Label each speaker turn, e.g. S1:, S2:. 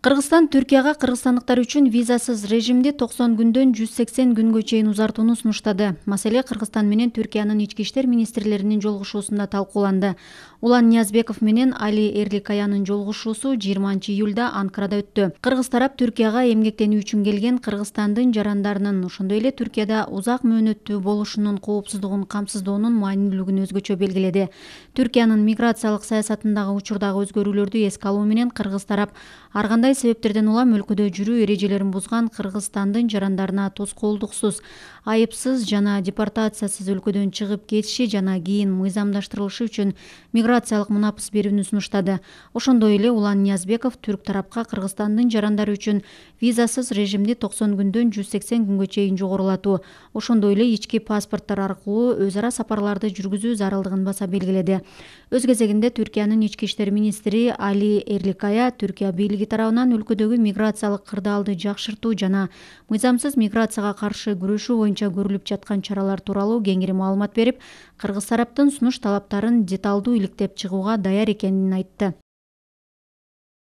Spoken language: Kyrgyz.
S1: Кыргызстан Түркияга кыргызстандыктар үчүн визасыз режимди 90 күндөн 180 күнгө чейин узартууну сунуштады. Маселе Кыргызстан менен Түркиянын ички иштер министрлеринин жолугушуусунда талкууланды. Улан Ниязбеков менен Али Эрликаянын жолугушуусу 20-июлда Анкарада өттү. Кыргыз тарап Түркияга эмгектенүү үчүн келген Кыргызстандын жарандарынын, ошондой эле Түркияда узак мөөнөттүү болушунун коопсуздугун камсыздоонун маанилүүлүгүн өзгөчө белгиледи. Түркиянын миграциялык саясатындагы учурдагы өзгөрүүлөрдү эске алуу менен Кыргыз тарап ар кандай себептерден улам өлкөдө жүрүү эрежелерин бузган Кыргызстандын жарандарына тоскоолдуксуз, айыпсыз жана депортациясыз өлкөдөн чыгып кетиши жана кийин мыйзамдаштырылышы үчүн миграциялык мунапыс берүүнү сунуштады. Ошондой эле Улан Ниязбеков түрк тарапка Кыргызстандын жарандары үчүн визасыз режимди 90 күндөн 180 күнгө чейин жогорулатуу, ошондой эле ички паспорттор аркылуу өз ара сапарларды жүргүзүү зарылдыгын баса белгиледи. Өз кезегинде Түркиянын ички иштер министри Али Эрликая Түркия бийлиги тарабынан өлкөдөгү миграциялык кырдаалды жакшыртуу жана мыйзамсыз миграцияга каршы күрөшүү боюнча көрүлүп жаткан чаралар тууралуу кеңири маалымат берип, Кыргыз тараптын сунуш талаптарын деталдуу иликтеп чыгууга даяр экенин айтты.